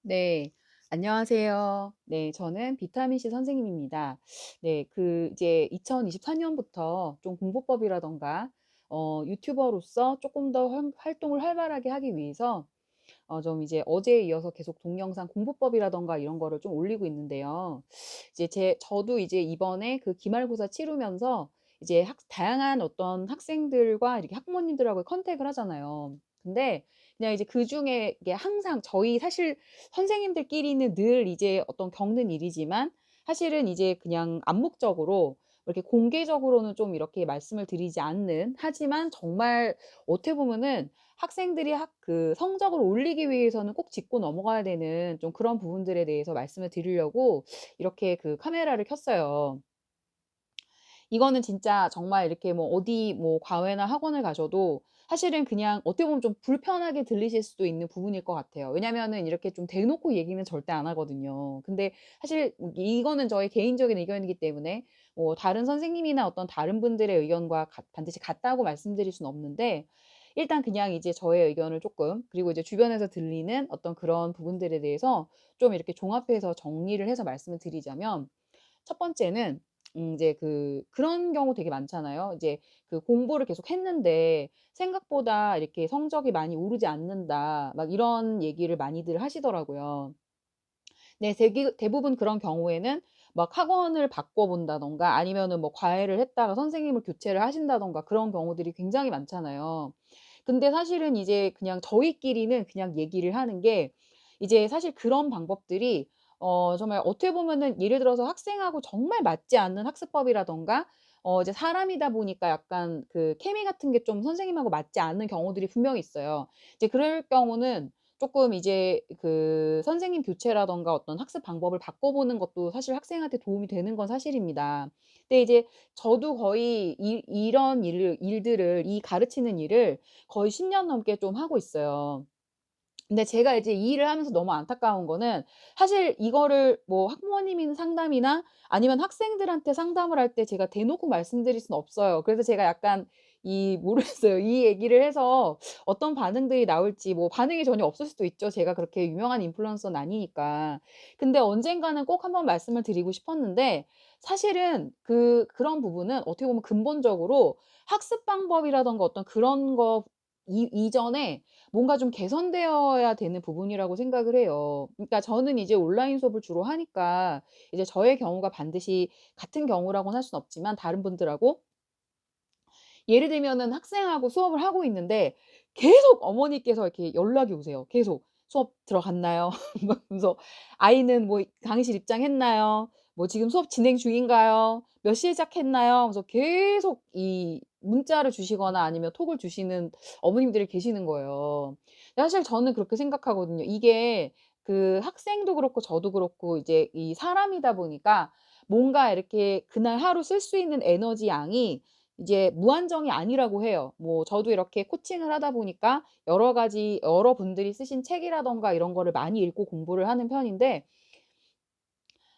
네. 안녕하세요. 네. 저는 비타민 C 선생님입니다. 네. 이제 2024 년부터 좀 공부법이라든가 유튜버로서 조금 더 활동을 활발하게 하기 위해서 좀 이제 어제에 이어서 계속 동영상 공부법이라든가 이런 거를 좀 올리고 있는데요. 이제 저도 이제 이번에 그 기말고사 치르면서 이제 다양한 어떤 학생들과 이렇게 학부모님들하고 컨택을 하잖아요. 근데 그냥 이제 그중에 이게 항상 저희 사실 선생님들끼리는 늘 이제 어떤 겪는 일이지만 사실은 이제 그냥 암묵적으로 이렇게 공개적으로는 좀 이렇게 말씀을 드리지 않는, 하지만 정말 어떻게 보면은 학생들이 성적을 올리기 위해서는 꼭 짚고 넘어가야 되는 좀 그런 부분들에 대해서 말씀을 드리려고 이렇게 카메라를 켰어요. 이거는 진짜 정말 이렇게 뭐 어디 뭐 과외나 학원을 가셔도 사실은 그냥 어떻게 보면 좀 불편하게 들리실 수도 있는 부분일 것 같아요. 왜냐면은 이렇게 좀 대놓고 얘기는 절대 안 하거든요. 근데 사실 이거는 저의 개인적인 의견이기 때문에 뭐 다른 선생님이나 어떤 다른 분들의 의견과 반드시 같다고 말씀드릴 수는 없는데, 일단 그냥 이제 저의 의견을 조금, 그리고 이제 주변에서 들리는 어떤 그런 부분들에 대해서 좀 이렇게 종합해서 정리를 해서 말씀을 드리자면, 첫 번째는 이제 그런 경우 되게 많잖아요. 이제 공부를 계속 했는데 생각보다 이렇게 "성적이 많이 오르지 않는다." 막 이런 얘기를 많이들 하시더라고요. 네. 대부분 그런 경우에는 막 학원을 바꿔 본다든가 아니면은 뭐 과외를 했다가 선생님을 교체를 하신다든가 그런 경우들이 굉장히 많잖아요. 근데 사실은 이제 그냥 저희끼리는 그냥 얘기를 하는 게, 이제 사실 그런 방법들이 정말 어떻게 보면은 예를 들어서 학생하고 정말 맞지 않는 학습법이라든가 이제 사람이다 보니까 약간 케미 같은 게 좀 선생님하고 맞지 않는 경우들이 분명히 있어요. 이제 그럴 경우는 쪼끔 이제 선생님 교체라든가 어떤 학습 방법을 바꿔보는 것도 사실 학생한테 도움이 되는 건 사실입니다. 근데 이제 저도 거의 이런 일들을, 이 가르치는 일을 거의 10년 넘게 좀 하고 있어요. 근데 제가 이제 이 일을 하면서 너무 안타까운 거는, 사실 이거를 뭐 학부모님 상담이나 아니면 학생들한테 상담을 할 때 제가 대놓고 말씀드릴 수는 없어요. 그래서 제가 약간 모르겠어요. 이 얘기를 해서 어떤 반응들이 나올지, 뭐 반응이 전혀 없을 수도 있죠. 제가 그렇게 유명한 인플루언서는 아니니까. 근데 언젠가는 꼭 한번 말씀을 드리고 싶었는데, 사실은 그런 부분은 어떻게 보면 근본적으로 학습 방법이라든가 어떤 그런 거 이전에 뭔가 좀 개선되어야 되는 부분이라고 생각을 해요. 그러니까 저는 이제 온라인 수업을 주로 하니까 이제 저의 경우가 반드시 같은 경우라고는 할 수는 없지만, 다른 분들하고 예를 들면은 학생하고 수업을 하고 있는데 계속 어머니께서 이렇게 연락이 오세요. 계속 "수업 들어갔나요?" 막 그러면서 "아이는 뭐 강의실 입장했나요? 뭐 지금 수업 진행 중인가요? 몇 시에 시작했나요?" 하면서 계속 이 문자를 주시거나 아니면 톡을 주시는 어머님들이 계시는 거예요. 사실 저는 그렇게 생각하거든요. 이게 학생도 그렇고 저도 그렇고 이제 이 사람이다 보니까 뭔가 이렇게 그날 하루 쓸 수 있는 에너지 양이 이제 무한정이 아니라고 해요. 뭐 저도 이렇게 코칭을 하다 보니까 여러 가지 여러분들이 쓰신 책이라든가 이런 거를 많이 읽고 공부를 하는 편인데,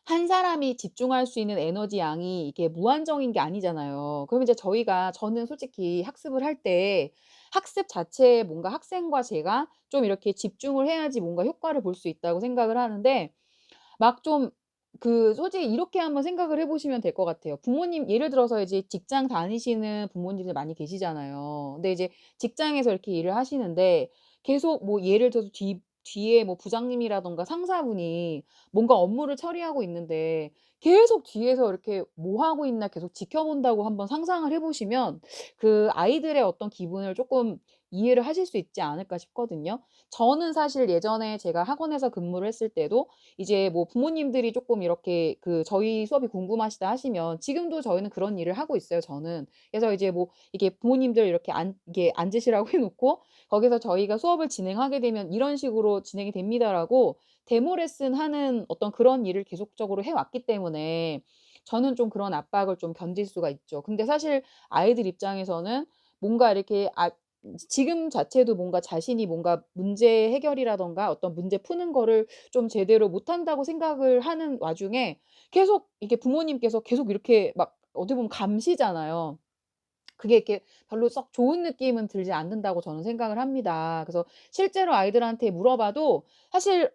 한 사람이 집중할 수 있는 에너지 양이 이게 무한정인 게 아니잖아요. 그럼 이제 저는 솔직히 학습을 할 때 학습 자체에 뭔가 학생과 제가 좀 이렇게 집중을 해야지 뭔가 효과를 볼 수 있다고 생각을 하는데, 막 좀 솔직히 이렇게 한번 생각을 해 보시면 될 것 같아요. 부모님 예를 들어서 이제 직장 다니시는 부모님들 많이 계시잖아요. 근데 이제 직장에서 이렇게 일을 하시는데 계속 뭐 예를 들어서 뒤에 뭐 부장님이라든가 상사분이 뭔가 업무를 처리하고 있는데 계속 뒤에서 이렇게 '뭐 하고 있나.' 계속 지켜본다고 한번 상상을 해 보시면 그 아이들의 어떤 기분을 쪼끔 이해를 하실 수 있지 않을까 싶거든요. 저는 사실 예전에 제가 학원에서 근무를 했을 때도 이제 뭐 부모님들이 쪼끔 이렇게 저희 수업이 궁금하시다 하시면, 지금도 저희는 그런 일을 하고 있어요, 저는. 그래서 이제 뭐 이게 부모님들 이게 앉으시라고 해 놓고 거기서 저희가 수업을 진행하게 되면 "이런 식으로 진행이 됩니다."라고 데모 레슨하는 어떤 그런 일을 계속적으로 해 왔기 때문에 저는 좀 그런 압박을 좀 견딜 수가 있죠. 근데 사실 아이들 입장에서는 뭔가 이렇게 지금 자체도 뭔가 자신이 뭔가 문제 해결이라든가 어떤 문제 푸는 거를 좀 제대로 못한다고 생각을 하는 와중에 계속 이게 부모님께서 계속 이렇게 막 어떻게 보면 감시잖아요. 그게 이렇게 별로 썩 좋은 느낌은 들지 않는다고 저는 생각을 합니다. 그래서 실제로 아이들한테 물어봐도 사실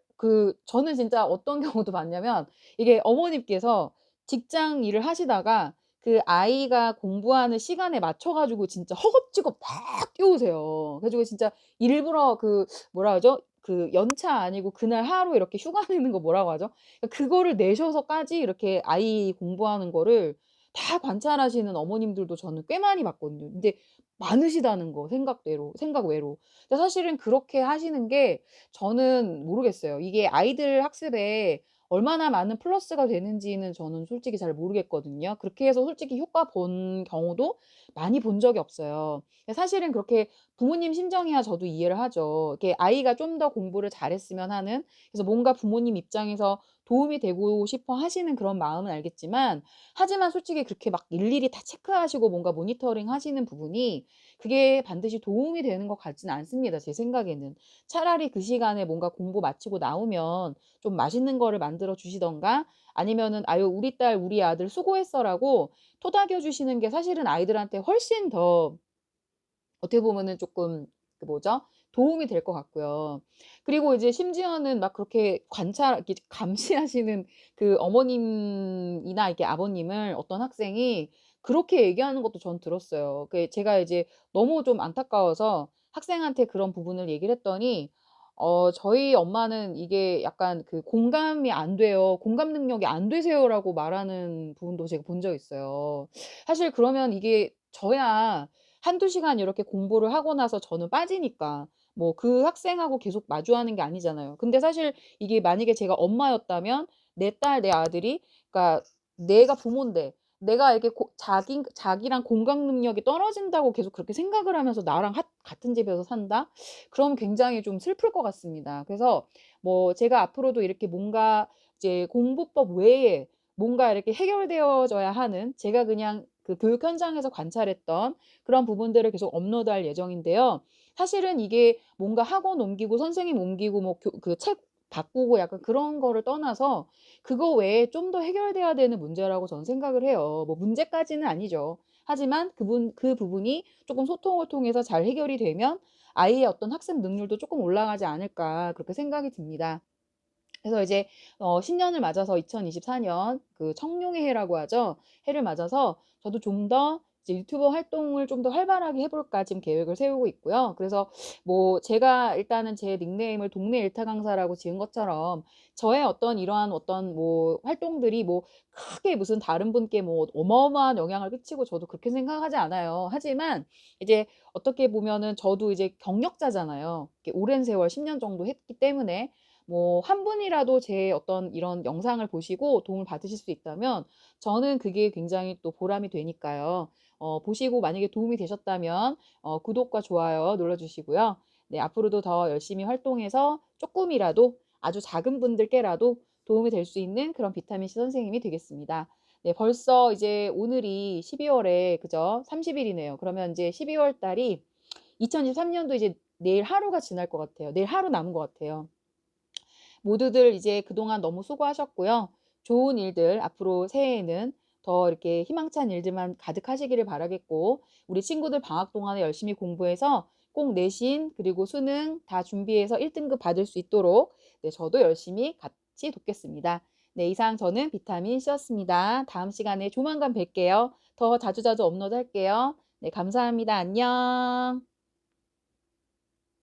저는 진짜 어떤 경우도 많냐면 이게 어머님께서 직장 일을 하시다가 그 아이가 공부하는 시간에 맞춰 가지고 진짜 허겁지겁 막 뛰어오세요. 그래 가지고 진짜 일부러 뭐라 그러죠? 연차 아니고 그날 하루 이렇게 휴가 내는 거 뭐라고 하죠? 그거를 내셔서까지 이렇게 아이 공부하는 거를 다 관찰하시는 어머님들도 저는 꽤 많이 봤거든요. 근데 많으시다는 거 생각대로 생각 외로. 근데 사실은 그렇게 하시는 게 저는 모르겠어요. 이게 아이들 학습에 얼마나 많은 플러스가 되는지는 저는 솔직히 잘 모르겠거든요. 그렇게 해서 솔직히 효과 본 경우도 많이 본 적이 없어요. 사실은 그렇게 부모님 심정이야 저도 이해를 하죠. 이렇게 아이가 좀 더 공부를 잘했으면 하는, 그래서 뭔가 부모님 입장에서 도움이 되고 싶어 하시는 그런 마음은 알겠지만, 하지만 솔직히 그렇게 막 일일이 다 체크하시고 뭔가 모니터링 하시는 부분이 그게 반드시 도움이 되는 것 같지는 않습니다, 제 생각에는. 차라리 그 시간에 뭔가 공부 마치고 나오면 좀 맛있는 거를 만들어 주시든가, 아니면은 "아유 우리 딸 우리 아들 수고했어."라고 토닥여 주시는 게 사실은 아이들한테 훨씬 더 어떻게 보면은 쪼끔 뭐죠? 도움이 될 것 같고요. 그리고 이제 심지어는 막 그렇게 이렇게 감시하시는 어머님이나 이렇게 아버님을 어떤 학생이 그렇게 얘기하는 것도 전 들었어요. 제가 이제 너무 좀 안타까워서 학생한테 그런 부분을 얘기를 했더니 "저희 엄마는 이게 약간 공감이 안 돼요. 공감 능력이 안 되세요."라고 말하는 부분도 제가 본 적이 있어요. 사실 그러면 이게 저야 한두 시간 이렇게 공부를 하고 나서 저는 빠지니까 뭐 그 학생하고 계속 마주하는 게 아니잖아요. 근데 사실 이게 만약에 제가 엄마였다면 내 딸, 내 아들이, 그러니까 내가 부모인데 내가 이렇게 자기랑 공감 능력이 떨어진다고 계속 그렇게 생각을 하면서 나랑 같은 집에서 산다? 그럼 굉장히 좀 슬플 것 같습니다. 그래서 뭐 제가 앞으로도 이렇게 뭔가 이제 공부법 외에 뭔가 이렇게 해결되어져야 하는, 제가 그냥 교육 현장에서 관찰했던 그런 부분들을 계속 업로드할 예정인데요. 사실은 이게 뭔가 학원 옮기고 선생님 옮기고 뭐 책 바꾸고 약간 그런 거를 떠나서 그거 외에 좀 더 해결돼야 되는 문제라고 저는 생각을 해요. 뭐 문제까지는 아니죠. 하지만 그 부분이 조금 소통을 통해서 잘 해결이 되면 아이의 어떤 학습 능률도 조금 올라가지 않을까 그렇게 생각이 듭니다. 그래서 이제 신년을 맞아서 2024년 청룡의 해라고 하죠. 해를 맞아서 저도 좀 더 이제 유튜버 활동을 좀 더 활발하게 해 볼까 지금 계획을 세우고 있고요. 그래서 뭐 제가 일단은 제 닉네임을 동네 일타 강사라고 지은 것처럼 저의 이러한 뭐 활동들이 뭐 크게 무슨 다른 분께 뭐 어마어마한 영향을 끼치고 저도 그렇게 생각하지 않아요. 하지만 이제 어떻게 보면은 저도 이제 경력자잖아요. 이렇게 오랜 세월 10년 정도 했기 때문에 뭐 한 분이라도 제 어떤 이런 영상을 보시고 도움을 받으실 수 있다면 저는 그게 굉장히 또 보람이 되니까요. 보시고 만약에 도움이 되셨다면 구독과 좋아요 눌러 주시고요. 네, 앞으로도 더 열심히 활동해서 조금이라도 아주 작은 분들께라도 도움이 될 수 있는 그런 비타민 C 선생님이 되겠습니다. 네, 벌써 이제 오늘이 12 월에 그죠? 30 일이네요. 그러면 이제 12월 달이 2023 년도 이제 내일 하루가 지날 것 같아요. 내일 하루 남은 것 같아요. 모두들 이제 그동안 너무 수고하셨고요. 좋은 일들 앞으로 새해에는 더 이렇게 희망찬 일들만 가득하시기를 바라겠고, 우리 친구들 방학 동안에 열심히 공부해서 꼭 내신 그리고 수능 다 준비해서 1 등급 받을 수 있도록 네, 저도 열심히 같이 돕겠습니다. 네, 이상 저는 비타민 C였습니다. 다음 시간에 조만간 뵐게요. 더 자주자주 업로드할게요. 네, 감사합니다. 안녕.